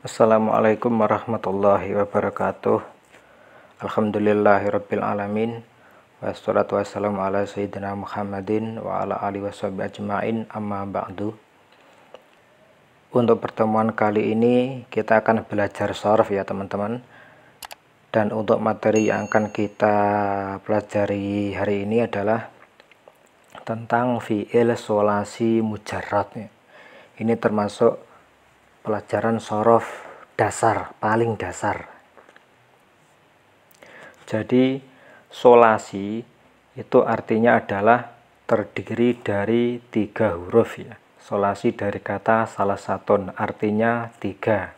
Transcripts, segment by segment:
Assalamualaikum warahmatullahi wabarakatuh. Alhamdulillahirabbil alamin. Wassalatu wassalamu ala sayyidina Muhammadin wa ala alihi washabihi ajmain, amma ba'du. Untuk pertemuan kali ini kita akan belajar shorf ya teman-teman. Dan untuk materi yang akan kita pelajari hari ini adalah tentang fi'il sholasi mujarrad. Ini termasuk pelajaran shorof dasar, paling dasar. Jadi sholasi itu artinya adalah terdiri dari 3 huruf ya. Sholasi dari kata salah satun, artinya 3.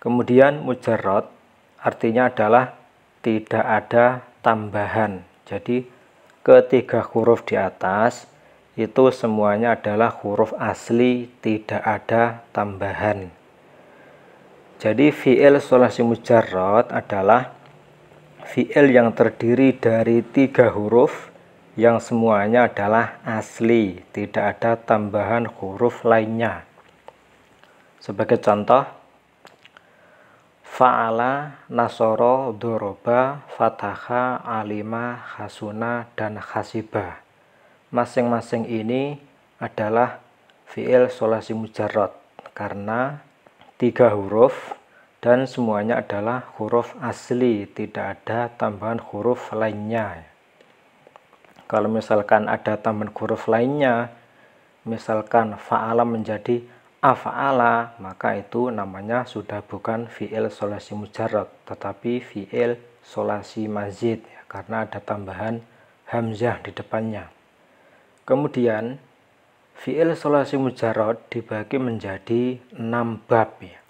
Kemudian mujarrad artinya adalah tidak ada tambahan. Jadi ketiga huruf di atas itu semuanya adalah huruf asli, tidak ada tambahan. Jadi fi'il sholasi mujarrad adalah fi'il yang terdiri dari 3 huruf yang semuanya adalah asli, tidak ada tambahan huruf lainnya. Sebagai contoh, fa'ala, nasoro, doroba, fataha, alima, hasuna, dan hasiba. Masing-masing ini adalah fi'il sholasi mujarrad karena 3 huruf dan semuanya adalah huruf asli, tidak ada tambahan huruf lainnya. Kalau misalkan ada tambahan huruf lainnya, misalkan fa'ala menjadi af'ala, maka itu namanya sudah bukan fi'il sholasi mujarrad, tetapi fi'il sholasi mazid ya, karena ada tambahan hamzah di depannya. Kemudian fi'il sholasi mujarrad dibagi menjadi 6 bab ya.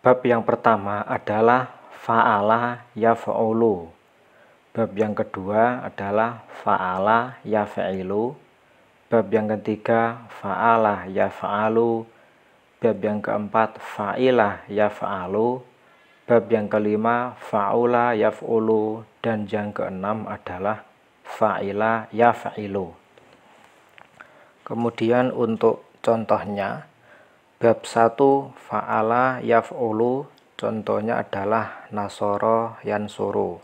Bab yang pertama adalah fa'ala yaf'ulu. Bab yang kedua adalah fa'ala yaf'ilu. Bab yang ketiga fa'ala yaf'alu. Bab yang keempat fa'ila yaf'alu. Bab yang kelima fa'ula yaf'ulu. Dan yang keenam adalah fa'ila yaf'ilu. Kemudian untuk contohnya, bab 1 fa'ala yaf'ulu, contohnya adalah nasoro yansuru.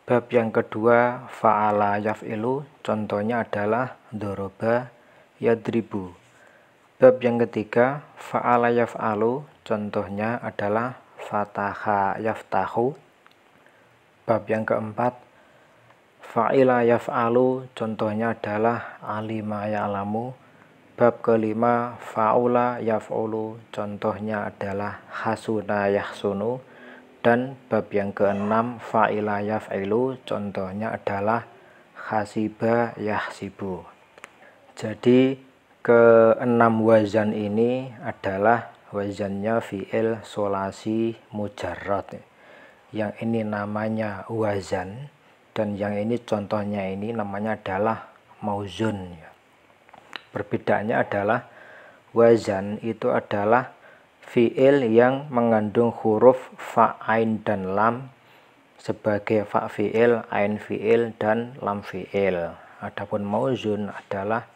Bab yang kedua fa'ala yaf'ilu, contohnya adalah doroba yadribu. Bab yang ketiga fa'ala yaf'alu, contohnya adalah fataha yaftahu. Bab yang keempat fa'ila yaf'alu, contohnya adalah alima ya'lamu. Bab kelima fa'ula yaf'ulu, contohnya adalah hasuna yahsunu. Dan bab yang keenam fa'ila yaf'ilu, contohnya adalah hasiba yahsibu. Jadi keenam wazan ini adalah wazannya fi'il sholasi mujarrad. Yang ini namanya wazan dan yang ini contohnya ini namanya adalah mauzun ya. Perbedaannya adalah wazan itu adalah fi'il yang mengandung huruf fa, ain, dan lam sebagai fa fi'il, ain fi'il, dan lam fi'il. Adapun mauzun adalah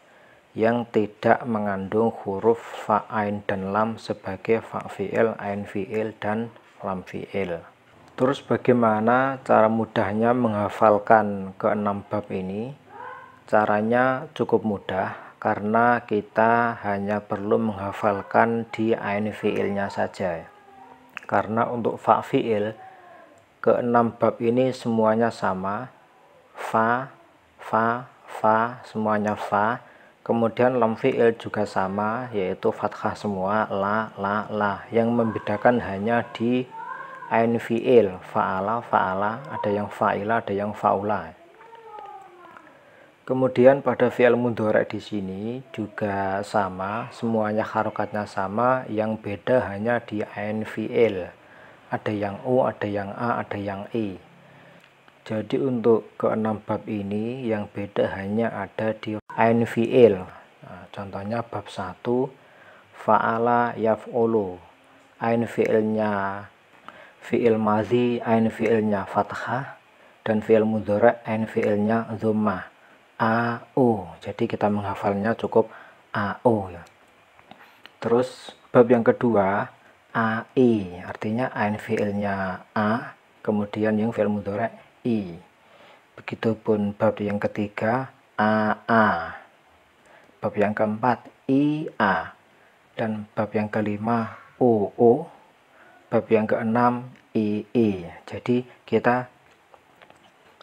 yang tidak mengandung huruf fa, ain, dan lam sebagai fa fi'il, ain fi'il, dan lam fi'il. Terus bagaimana cara mudahnya menghafalkan keenam bab ini? Caranya cukup mudah karena kita hanya perlu menghafalkan di ain fi'ilnya saja. Karena untuk fa fi'il keenam bab ini semuanya sama, fa, fa, fa, semuanya fa. Kemudian lam fi'il juga sama, yaitu fathah semua, la. Yang membedakan hanya di ain fi'il, fa'ala, ada yang fa'ila, ada yang fa'ula. Kemudian pada fi'il mudhari di sini juga sama, semuanya harokatnya sama, yang beda hanya di ain fi'il. Ada yang u, ada yang a, ada yang i. Jadi untuk keenam bab ini yang beda hanya ada di ain fi'il. Nah, contohnya bab 1 fa'ala yaf'ulu. Ain fi'ilnya fi'il madhi, ain fi'ilnya fathah, dan fi'il mudhari ain fi'ilnya dhammah. A, U. Jadi kita menghafalnya cukup AO ya. Terus bab yang kedua AI, artinya ain fiilnya A, kemudian yang fiil mudhari I. Begitupun bab yang ketiga AA, bab yang keempat IA, dan bab yang kelima OO, bab yang keenam II. Jadi kita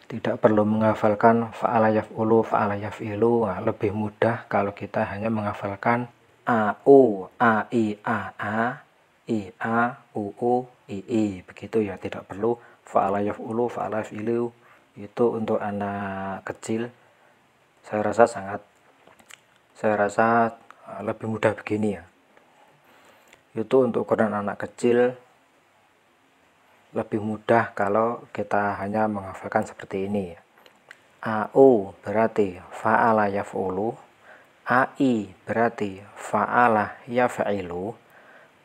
tidak perlu menghafalkan fa'ala yaf'ulu, fa'ala yaf'ilu. Nah, lebih mudah kalau kita hanya menghafalkan AU, AI, AA, IA, UU, II. Begitu ya, tidak perlu fa'ala yaf'ulu, fa'ala yaf'ilu. Itu untuk anak kecil saya rasa lebih mudah begini ya. Itu untuk ukuran anak kecil lebih mudah kalau kita hanya menghafalkan seperti ini ya. AU berarti fa'ala yaf'ulu, AI berarti fa'ala yaf'ilu,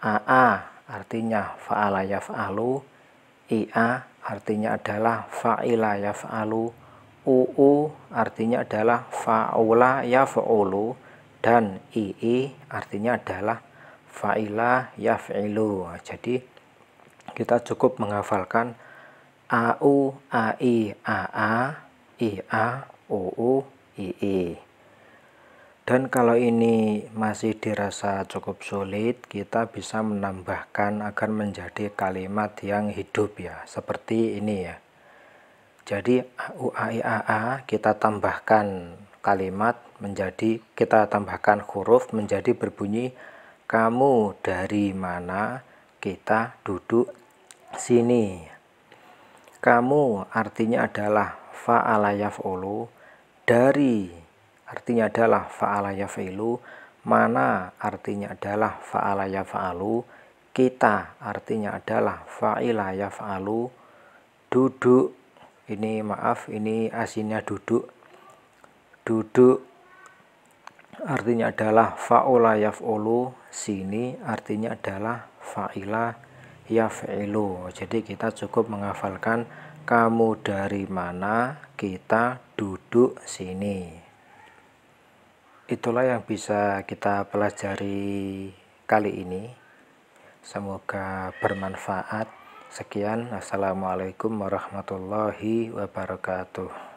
AA artinya fa'ala yaf'alu, IA artinya adalah fa'ila yaf'alu, UU artinya adalah fa'ula yaf'ulu, dan II artinya adalah fa'ila yaf'ilu. Jadi kita cukup menghafalkan AU, AI, AA, IA, UU, II. Dan kalau ini masih dirasa cukup sulit, kita bisa menambahkan agar menjadi kalimat yang hidup ya, seperti ini ya. Jadi AU, AI, AA kita tambahkan kalimat menjadi, kita tambahkan huruf menjadi berbunyi kamu dari mana, kita duduk sini. Kamu artinya adalah fa'ala yaf'ulu, dari artinya adalah fa'ala yaf'ilu, mana artinya adalah fa'ala yaf'alu, kita artinya adalah fa'ila yaf'alu, duduk, ini maaf ini asinnya duduk, duduk artinya adalah fa'ula yaf'ulu, sini artinya adalah fa'ila yaf'ilu. Jadi kita cukup menghafalkan kamu dari mana, kita duduk sini. Itulah yang bisa kita pelajari kali ini. Semoga bermanfaat. Sekian, assalamualaikum warahmatullahi wabarakatuh.